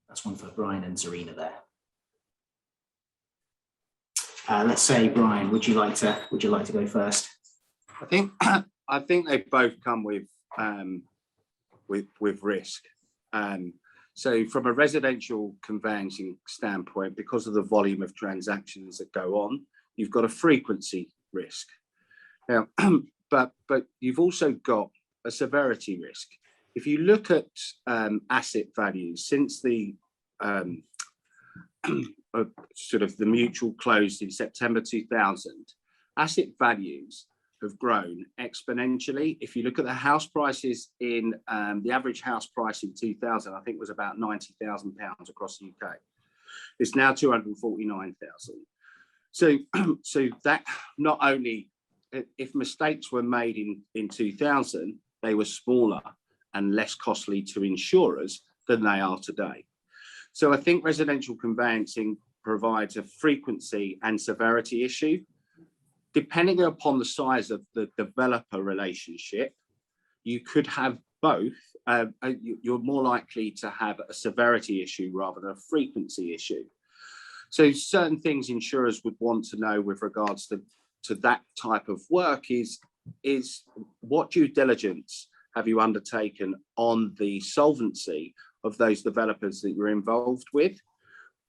That's one for Brian and Zarina there. Let's say, Brian, would you like to go first? I think they both come with risk. So from a residential conveyancing standpoint, because of the volume of transactions that go on, you've got a frequency risk. Now, but you've also got a severity risk. If you look at asset values since the sort of the mutual closed in September 2000, asset values have grown exponentially. If you look at the house prices in the average house price in 2000, I think was about £90,000 across the UK. It's now 249,000. So that not only, if mistakes were made in 2000, they were smaller and less costly to insurers than they are today. So I think residential conveyancing provides a frequency and severity issue. Depending upon the size of the developer relationship, you could have both. You're more likely to have a severity issue rather than a frequency issue. So certain things insurers would want to know with regards to that type of work is what due diligence have you undertaken on the solvency of those developers that you're involved with?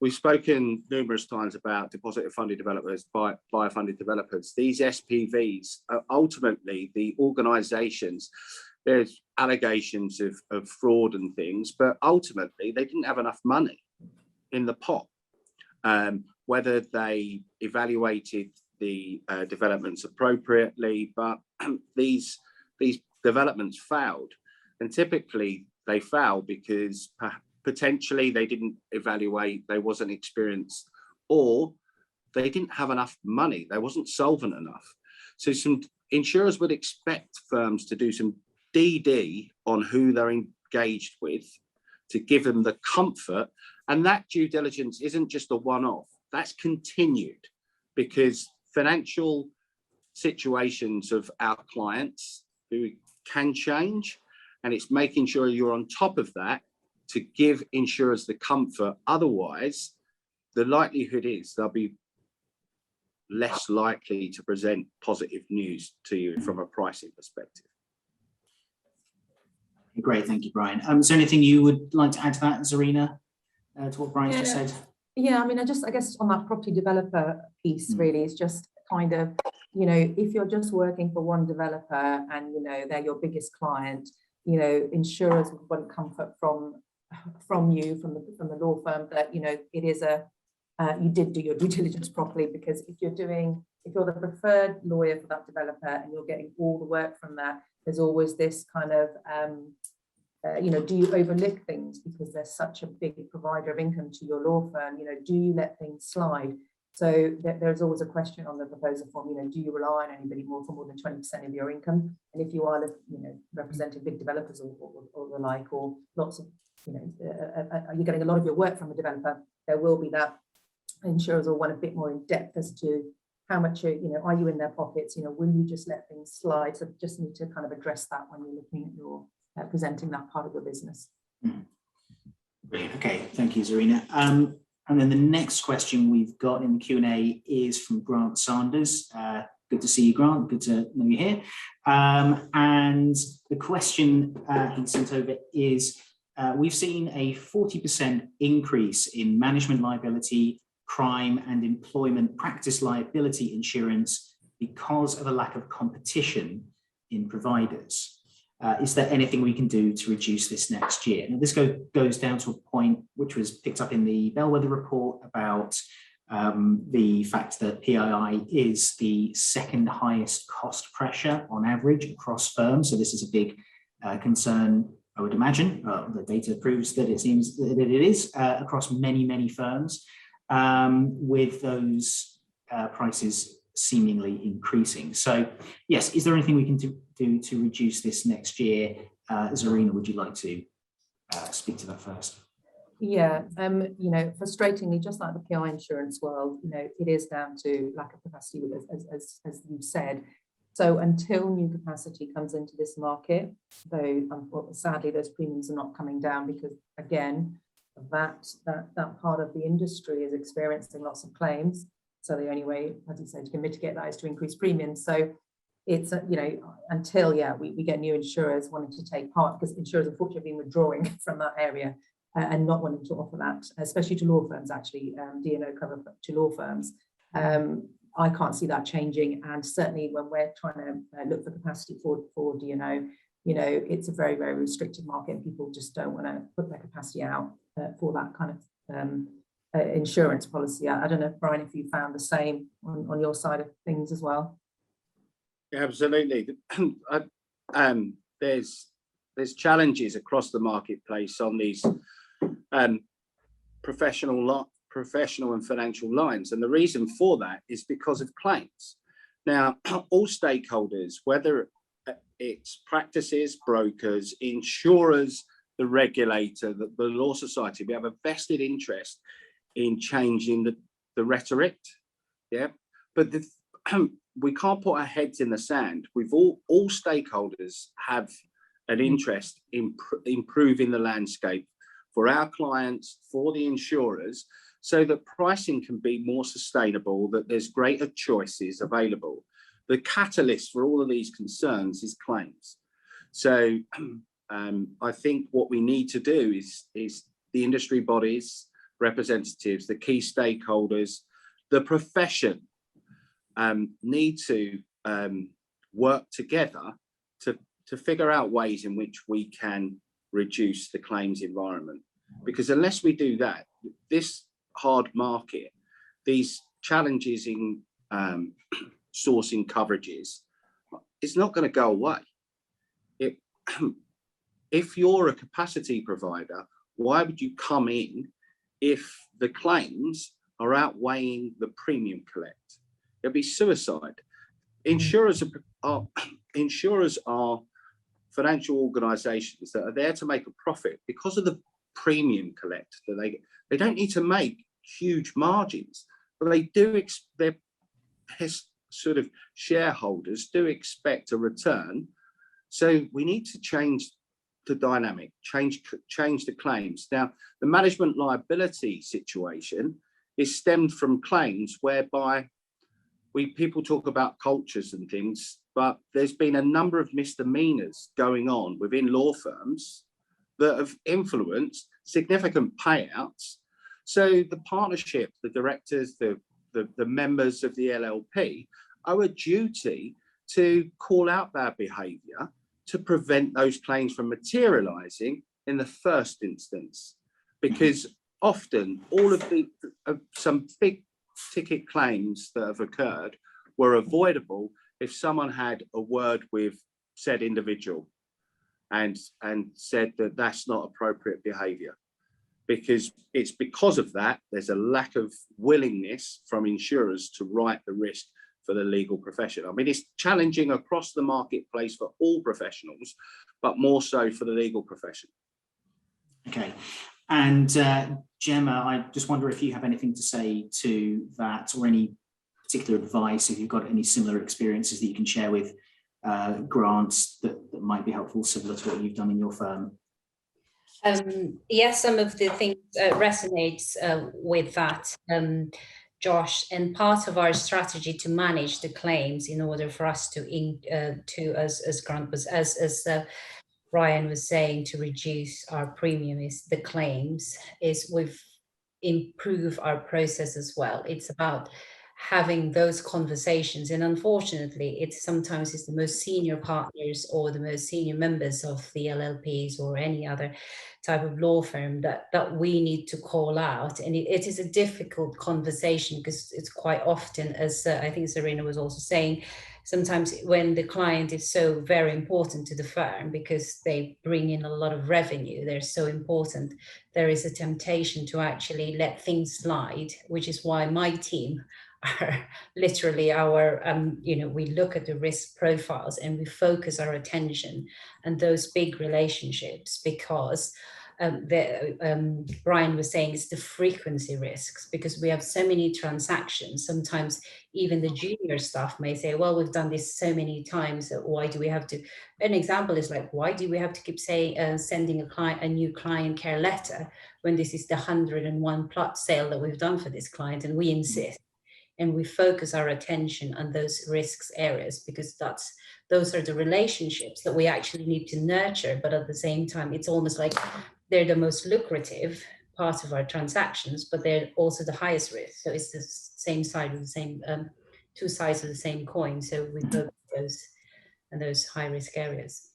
we've spoken numerous times about deposit-funded developers, buyer-funded developers. These SPVs are ultimately the organisations. There's allegations of fraud and things, but ultimately they didn't have enough money in the pot. Whether they evaluated the developments appropriately, but these developments failed, and typically they fail because potentially they didn't evaluate, they wasn't experienced, or they didn't have enough money, they wasn't solvent enough. So some insurers would expect firms to do some DD on who they're engaged with to give them the comfort, and that due diligence isn't just a one-off, that's continued, because financial situations of our clients who can change, and it's making sure you're on top of that to give insurers the comfort. Otherwise, the likelihood is they'll be less likely to present positive news to you from a pricing perspective. Great, thank you, Brian. Is there anything you would like to add to that, Zarina, to what Brian's just said? Yeah, I mean, I guess on that property developer piece, really, is just kind of, you know, if you're just working for one developer and, you know, they're your biggest client, you know, insurers would want comfort from you, from the law firm, that, you know, it is you did do your due diligence properly, because if you're the preferred lawyer for that developer and you're getting all the work from that, there's always this kind of, you know, do you overlook things because they're such a big provider of income to your law firm? You know, do you let things slide? So there's always a question on the proposal form, you know, do you rely on anybody more than 20% of your income? And if you are, you know, representing big developers or the like, or lots of, you know, you're getting a lot of your work from a developer, there will be that. Insurers will want a bit more in depth as to how much, you know, are you in their pockets? You know, will you just let things slide? So just need to kind of address that when you're looking at your presenting that part of your business. Brilliant. Okay, thank you, Zarina. And then the next question we've got in the Q&A is from Grant Sanders. Good to see you, Grant. Good to know you're here. And the question he sent over is, we've seen a 40% increase in management liability, crime and employment practice liability insurance because of a lack of competition in providers. Is there anything we can do to reduce this next year? Now, this goes down to a point which was picked up in the Bellwether report about the fact that PII is the second highest cost pressure on average across firms. So this is a big concern, I would imagine. The data proves that it seems that it is across many firms, with those prices seemingly increasing. So yes, is there anything we can do to reduce this next year? Zarina, would you like to speak to that first? Yeah, you know, frustratingly, just like the PI insurance world, you know, it is down to lack of capacity, as you said. So until new capacity comes into this market, though sadly those premiums are not coming down, because again, that part of the industry is experiencing lots of claims. So the only way, as you said, you can mitigate that is to increase premiums. So it's, you know, until, we get new insurers wanting to take part, because insurers unfortunately have been withdrawing from that area and not wanting to offer that, especially to law firms, actually, D&O cover to law firms. I can't see that changing. And certainly when we're trying to look for capacity for D&O, you know, it's a very, very restricted market, and people just don't want to put their capacity out for that kind of insurance policy. I don't know, Brian, if you found the same on your side of things as well. Yeah, absolutely. There's challenges across the marketplace on these professional and financial lines, and the reason for that is because of claims. Now, all stakeholders, whether it's practices, brokers, insurers, the regulator, the law society, we have a vested interest in changing the rhetoric. Yeah, but we can't put our heads in the sand. We've all stakeholders have an interest in improving the landscape for our clients, for the insurers, so that pricing can be more sustainable, that there's greater choices available. The catalyst for all of these concerns is claims. So I think what we need to do is the industry bodies, representatives, the key stakeholders, the profession need to work together to figure out ways in which we can reduce the claims environment. Because unless we do that, this hard market, these challenges in sourcing coverages, it's not going to go away. If you're a capacity provider, why would you come in if the claims are outweighing the premium collect? It'll be suicide. Insurers are financial organizations that are there to make a profit because of the premium collect that they don't need to make huge margins, but they do, their sort of shareholders do expect a return. So we need to change the dynamic, change the claims. Now, the management liability situation is stemmed from claims whereby people talk about cultures and things, but there's been a number of misdemeanors going on within law firms that have influenced significant payouts. So the partnership, the directors, the members of the LLP owe a duty to call out bad behaviour to prevent those claims from materialising in the first instance. Because often all of some big ticket claims that have occurred were avoidable if someone had a word with said individual and said that that's not appropriate behaviour. Because it's because of that, there's a lack of willingness from insurers to write the risk for the legal profession. I mean, it's challenging across the marketplace for all professionals, but more so for the legal profession. Okay. And Gemma, I just wonder if you have anything to say to that, or any particular advice, if you've got any similar experiences that you can share with grants that might be helpful, similar to what you've done in your firm. Yes, some of the things resonates with that, Josh, and part of our strategy to manage the claims in order for us as Grant was, as Brian was saying, to reduce our premium is the claims, is we've improved our process as well. It's about having those conversations, and unfortunately it's sometimes the most senior partners or the most senior members of the LLPs or any other type of law firm that we need to call out, and it is a difficult conversation because it's quite often, as I think Zarina was also saying, sometimes when the client is so very important to the firm because they bring in a lot of revenue, they're so important, there is a temptation to actually let things slide, which is why my team are literally our, we look at the risk profiles and we focus our attention on those big relationships, because Brian was saying it's the frequency risks, because we have so many transactions. Sometimes even the junior staff may say, well, we've done this so many times, why do we have to? An example is like, why do we have to keep sending a new client care letter when this is the 101 plot sale that we've done for this client, and we insist. And we focus our attention on those risks areas, because those are the relationships that we actually need to nurture. But at the same time, it's almost like they're the most lucrative part of our transactions, but they're also the highest risk. So it's the same side of the same, two sides of the same coin. So we focus those high risk areas.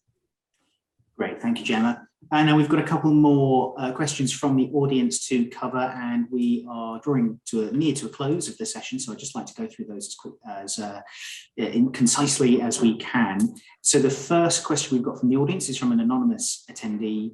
Great, thank you, Gemma. And now we've got a couple more questions from the audience to cover, and we are drawing near to a close of the session. So I'd just like to go through those as concisely as we can. So the first question we've got from the audience is from an anonymous attendee,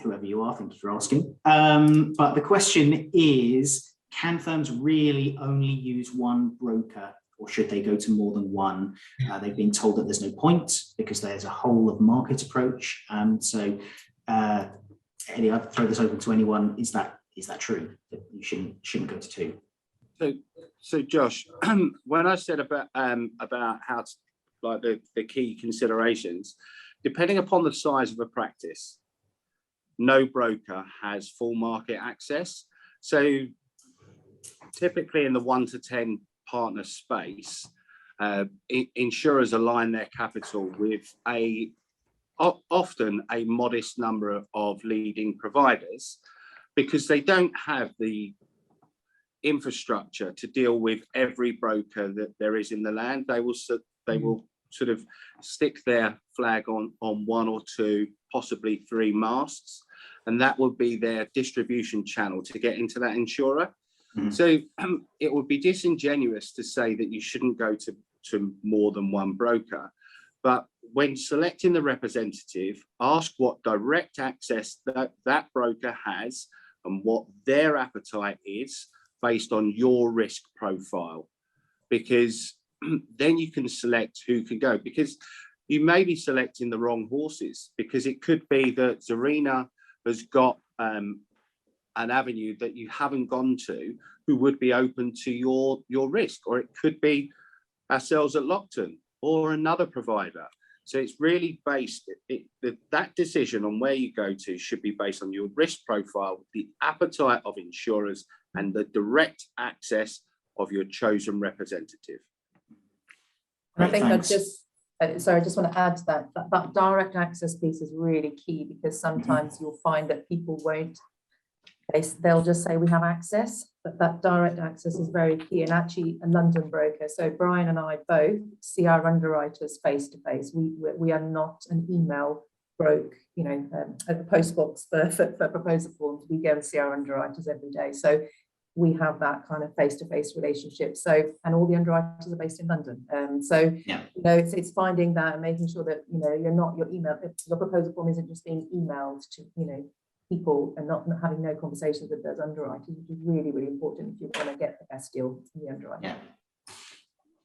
whoever you are, thank you for asking. But the question is, can firms really only use one broker, or should they go to more than one? They've been told that there's no point because there's a whole of market approach. So Eddie, I'll throw this open to anyone. Is that true, that you shouldn't go to two? So Josh, when I said about how to, like the key considerations, depending upon the size of a practice, no broker has full market access. So typically in the 1 to 10 partner space, insurers align their capital with often a modest number of leading providers, because they don't have the infrastructure to deal with every broker that there is in the land. They will sort of stick their flag on one or two, possibly three masts, and that would be their distribution channel to get into that insurer. So it would be disingenuous to say that you shouldn't go to more than one broker. But when selecting the representative, ask what direct access that broker has and what their appetite is based on your risk profile, because then you can select who can go, because you may be selecting the wrong horses, because it could be that Zarina has got an avenue that you haven't gone to who would be open to your risk, or it could be ourselves at Lockton or another provider. So it's really based, that decision on where you go to should be based on your risk profile, the appetite of insurers, and the direct access of your chosen representative. And I think I just want to add to that direct access piece is really key, because sometimes you'll find that people won't, they'll just say we have access, but that direct access is very key. And actually a London broker, so Brian and I both see our underwriters face to face. We are not an email broke, at the post box for proposal forms. We go and see our underwriters every day. So we have that kind of face-to-face relationship. So, and all the underwriters are based in London. It's finding that and making sure that, your proposal form isn't just being emailed to, people, and not having no conversations with those underwriters, which is really, really important if you're going to get the best deal from the underwriter. Yeah.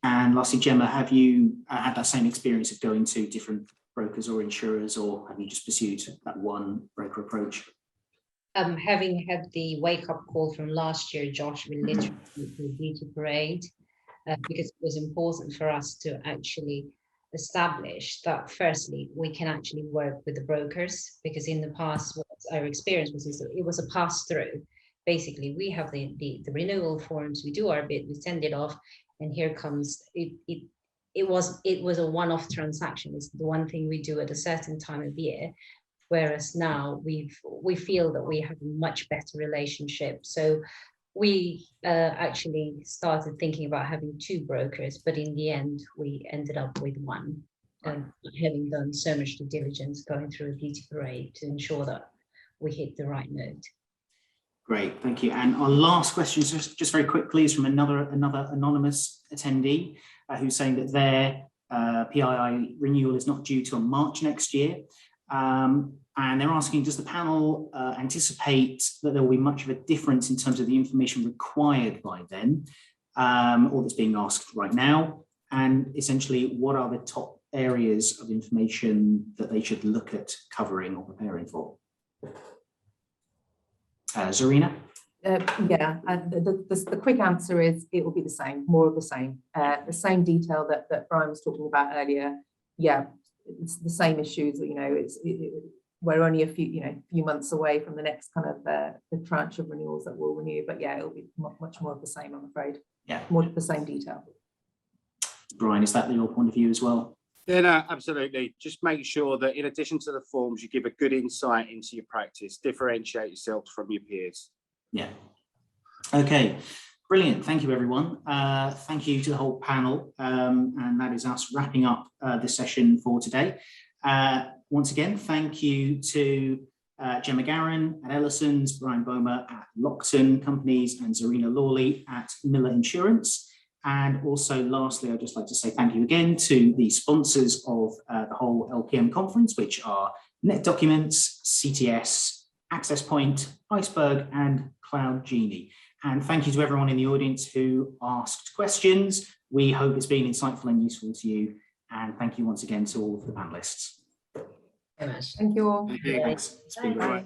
And lastly, Gemma, have you had that same experience of going to different brokers or insurers, or have you just pursued that one broker approach? Having had the wake-up call from last year, Josh, we literally did the beauty parade because it was important for us to actually establish that, firstly, we can actually work with the brokers, because in the past, what our experience was is that it was a pass-through. Basically, we have the renewal forms, we do our bit, we send it off, and here comes it. It was a one-off transaction. It's the one thing we do at a certain time of year. Whereas now we feel that we have a much better relationship. So we actually started thinking about having two brokers, but in the end, we ended up with one, having done so much due diligence going through a beauty parade to ensure that we hit the right note. Great, thank you. And our last question, just very quickly, is from another anonymous attendee who's saying that their PII renewal is not due till March next year. And they're asking, does the panel anticipate that there will be much of a difference in terms of the information required by then, or that's being asked right now? And essentially, what are the top areas of information that they should look at covering or preparing for? Zarina? The quick answer is it will be the same, more of the same detail that Brian was talking about earlier. Yeah, it's the same issues. We're only a few months away from the next kind of the tranche of renewals that we'll renew. But yeah, it'll be much more of the same, I'm afraid. Yeah, more of the same detail. Brian, is that your point of view as well? Yeah, no, absolutely. Just make sure that in addition to the forms, you give a good insight into your practice, differentiate yourself from your peers. Yeah. Okay. Brilliant. Thank you, everyone. Thank you to the whole panel. And that is us wrapping up this session for today. Once again, thank you to Gemma Garen at Ellisons, Brian Boehmer at Lockton Companies, and Zarina Lawley at Miller Insurance. And also, lastly, I'd just like to say thank you again to the sponsors of the whole LPM conference, which are Net Documents, CTS, Access Point, Iceberg, and Cloud Genie. And thank you to everyone in the audience who asked questions. We hope it's been insightful and useful to you. And thank you once again to all of the panelists. Thank you all. Thanks. It's been great.